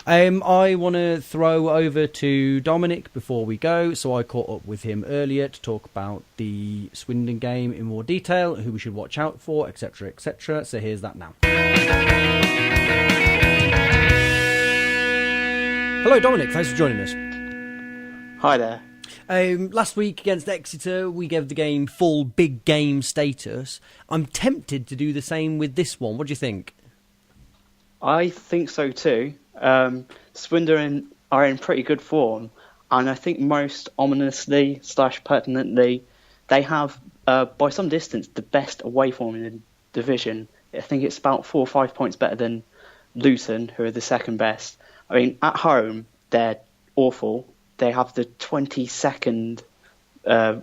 I want to throw over to Dominic before we go. So I caught up with him earlier to talk about the Swindon game in more detail, who we should watch out for, etc., etc. So here's that now. Hello, Dominic. Thanks for joining us. Hi there. Last week against Exeter, we gave the game full big game status. I'm tempted to do the same with this one. What do you think? I think so too. Swindon are in pretty good form, and I think most ominously / pertinently, they have, by some distance, the best away form in the division. I think it's about 4 or 5 points better than Luton, who are the second best. I mean, at home, they're awful. They have the 22nd. They're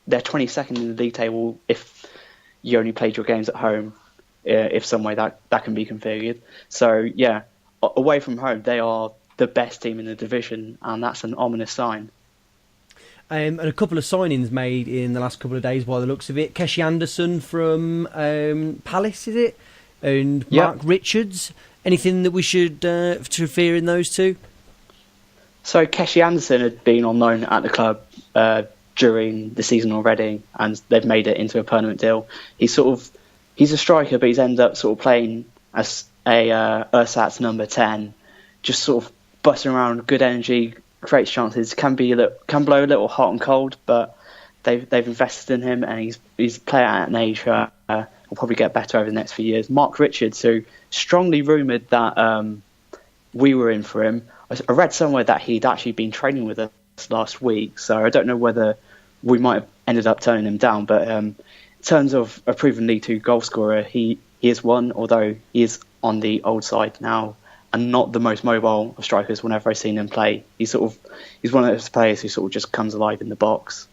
22nd in the league table if you only played your games at home. If some way that can be configured. So yeah, away from home, they are the best team in the division, and that's an ominous sign. And a couple of signings made in the last couple of days, by the looks of it. Keshi Anderson from Palace, is it? And Mark Richards. Anything that we should fear in those two? So Keshi Anderson had been on loan at the club during the season already, and they've made it into a permanent deal. He's a striker, but he's ended up sort of playing as a ersatz number 10, just sort of busting around, good energy, creates chances. Can blow a little hot and cold, but they've invested in him, and he's a player at an age will probably get better over the next few years. Mark Richards, who strongly rumoured that we were in for him. I read somewhere that he'd actually been training with us last week, so I don't know whether we might have ended up turning him down. But in terms of a proven League Two goal scorer, he is one, although he is on the old side now and not the most mobile of strikers. Whenever I've seen him play, he's one of those players who sort of just comes alive in the box.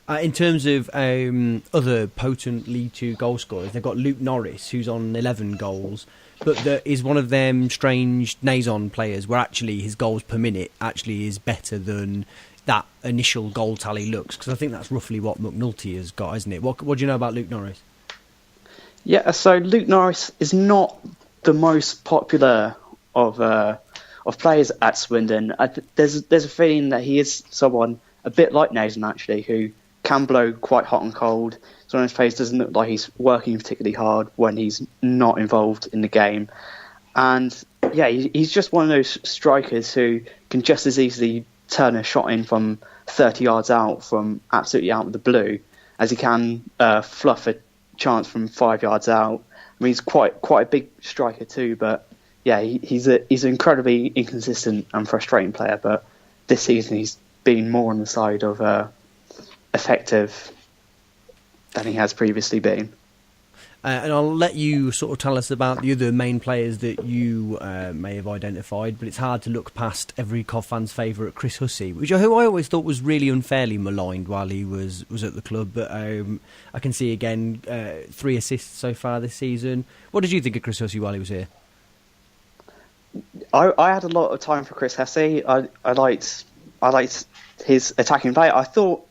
In terms of other potent League Two goal scorers, they've got Luke Norris, who's on 11 goals, but that is one of them strange Nason players where actually his goals per minute actually is better than that initial goal tally looks, because I think that's roughly what McNulty has got, isn't it? What do you know about Luke Norris? Yeah, so Luke Norris is not the most popular of players at Swindon. There's a feeling that he is someone a bit like Nason, actually, who can blow quite hot and cold. So on his face doesn't look like he's working particularly hard when he's not involved in the game. And yeah, he's just one of those strikers who can just as easily turn a shot in from 30 yards out from absolutely out of the blue as he can fluff a chance from 5 yards out. I mean, he's quite a big striker too, but yeah, he's an incredibly inconsistent and frustrating player. But this season he's been more on the side of effective than he has previously been. And I'll let you sort of tell us about the other main players that you may have identified, but it's hard to look past every Cov fan's favourite, Chris Hussey, who I always thought was really unfairly maligned while he was at the club. But I can see again 3 assists so far this season. What did you think of Chris Hussey while he was here? I had a lot of time for Chris Hesse. I liked his attacking play. I thought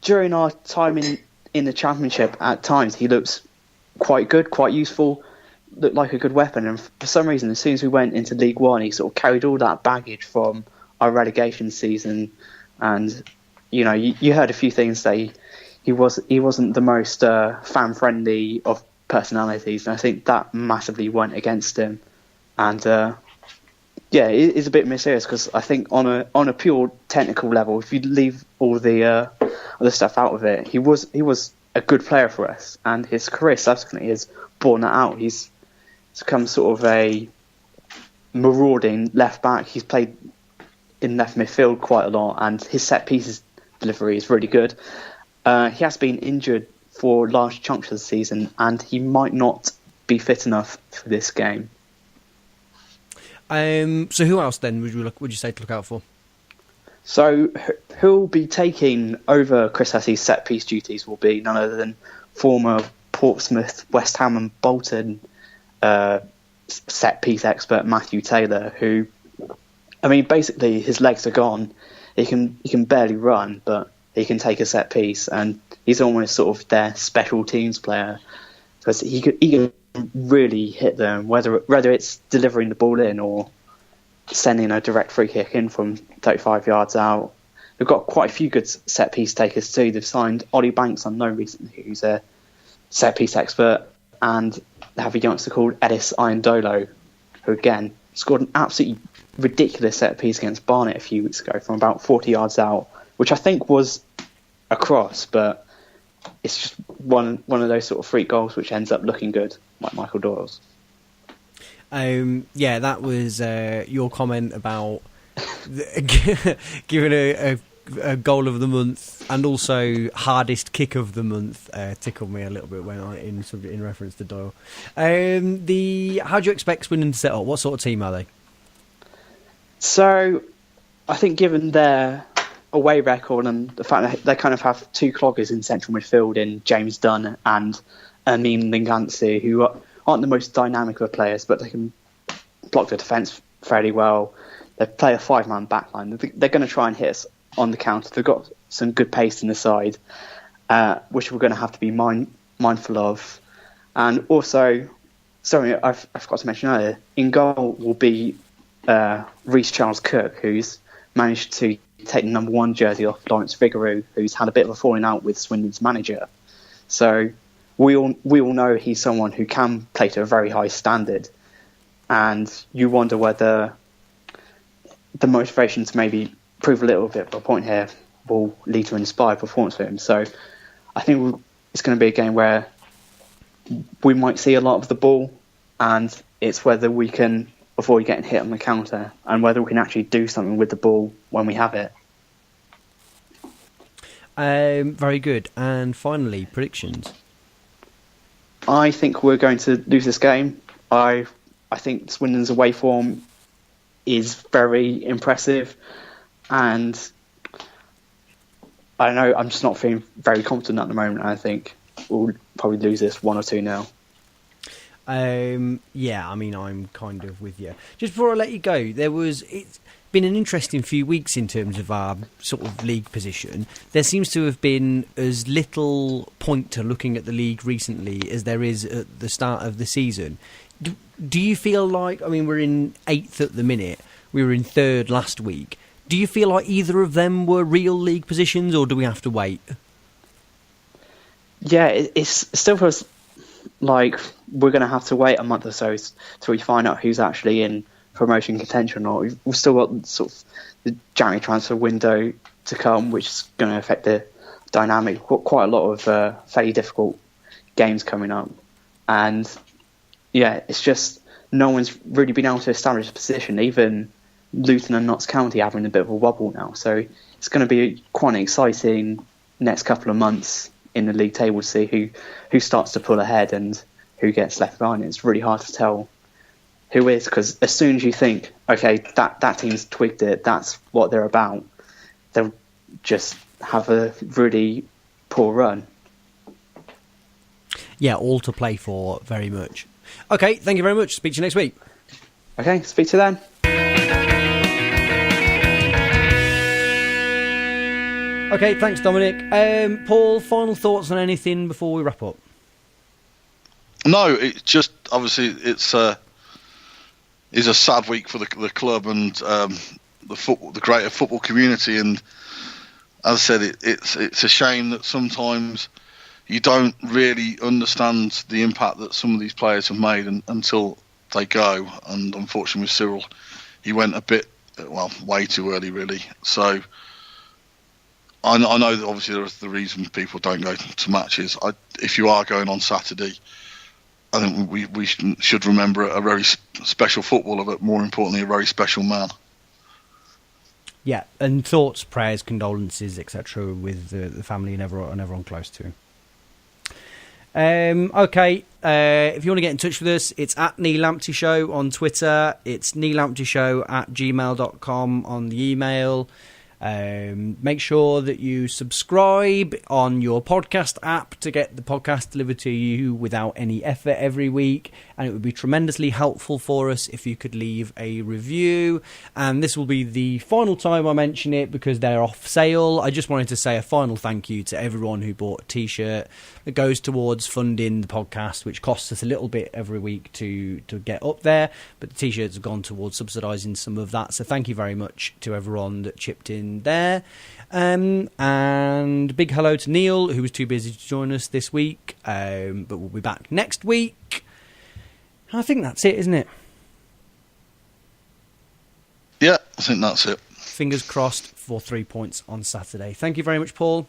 during our time in the Championship, at times he looked quite good, quite useful, looked like a good weapon. And for some reason, as soon as we went into League One, he sort of carried all that baggage from our relegation season. And you heard a few things say he wasn't the most fan friendly of personalities, and I think that massively went against him. And it is a bit mysterious because I think on a pure technical level, if you leave all the other stuff out of it, he was a good player for us, and his career subsequently has borne that out. He's become sort of a marauding left back. He's played in left midfield quite a lot, and his set pieces delivery is really good. He has been injured for large chunks of the season, and he might not be fit enough for this game. So who else then would you say to look out for? So who'll be taking over Chris Hesse's set piece duties will be none other than former Portsmouth, West Ham and Bolton set piece expert Matthew Taylor, who, I mean, basically his legs are gone. He can barely run, but he can take a set piece, and he's almost sort of their special teams player because he can really hit them, whether it's delivering the ball in or sending a direct free kick in from 35 yards out. They've got quite a few good set piece takers too. They've signed Ollie Banks on loan recently, who's a set piece expert, and they have a youngster called Edis Iandolo, who again scored an absolutely ridiculous set piece against Barnet a few weeks ago from about 40 yards out, which I think was a cross, but it's just one of those sort of freak goals which ends up looking good, like Michael Doyle's. That was your comment about giving a goal of the month and also hardest kick of the month tickled me a little bit when in reference to Doyle. How do you expect Swindon to set up? What sort of team are they? So, I think given their away record and the fact that they kind of have two cloggers in central midfield in James Dunn and Amin Lingansi, who aren't the most dynamic of players, but they can block the defence fairly well. They play a 5-man backline. They're going to try and hit us on the counter. They've got some good pace in the side, which we're going to have to be mindful of. And also, sorry, I forgot to mention earlier, in goal will be Reece Charles Cook, who's managed to take the number 1 jersey off Lawrence Figueroa, who's had a bit of a falling out with Swindon's manager. So we all know he's someone who can play to a very high standard, and you wonder whether the motivation to maybe prove a little bit of a point here will lead to an inspired performance for him. So I think it's going to be a game where we might see a lot of the ball, and it's whether we can avoid getting hit on the counter and whether we can actually do something with the ball when we have it. Very good. And finally, predictions. I think we're going to lose this game. I think Swindon's away form is very impressive, and I don't know, I'm just not feeling very confident at the moment. I think we'll probably lose this 1 or 2-0. I mean, I'm kind of with you. Just before I let you go, it's been an interesting few weeks in terms of our sort of league position. There seems to have been as little point to looking at the league recently as there is at the start of the season. Do you feel like, I mean, we're in 8th at the minute, we were in 3rd last week. Do you feel like either of them were real league positions, or do we have to wait? Yeah, it's still feels like we're going to have to wait a month or so till we find out who's actually in promotion contention, or we've still got sort of the January transfer window to come, which is going to affect the dynamic. We've got quite a lot of fairly difficult games coming up, and yeah, it's just no one's really been able to establish a position. Even Luton and Notts County having a bit of a wobble now, so it's going to be quite an exciting next couple of months in the league table to see who starts to pull ahead and who gets left behind. It's really hard to tell who is, because as soon as you think, okay, that team's twigged it, that's what they're about, they'll just have a really poor run. Yeah, all to play for very much. Okay, thank you very much. Speak to you next week. Okay, speak to you then. Okay, thanks, Dominic. Paul, final thoughts on anything before we wrap up? No, it's just obviously it's a sad week for the club and the greater football community. And as I said, it's a shame that sometimes you don't really understand the impact that some of these players have made until they go. And unfortunately with Cyrille, he went way too early, really. So I know that obviously there's the reason people don't go to matches. If you are going on Saturday, I think we should remember a very special footballer, but more importantly, a very special man. Yeah, and thoughts, prayers, condolences, etc., with the family and everyone close to him. Okay, if you want to get in touch with us, it's at Neil Lamptey Show on Twitter. It's neillampteyshow@gmail.com on the email. Make sure that you subscribe on your podcast app to get the podcast delivered to you without any effort every week, and it would be tremendously helpful for us if you could leave a review. And this will be the final time I mention it because they're off sale. I just wanted to say a final thank you to everyone who bought a t-shirt that goes towards funding the podcast, which costs us a little bit every week to get up there, but the t-shirts have gone towards subsidising some of that, so thank you very much to everyone that chipped in there. And big hello to Neil, who was too busy to join us this week, but we'll be back next week. I think that's it, isn't it? Yeah, I think that's it. Fingers crossed for 3 points on Saturday. Thank you very much, Paul.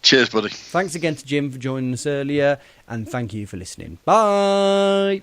Cheers, buddy. Thanks again to Jim for joining us earlier, and thank you for listening. Bye.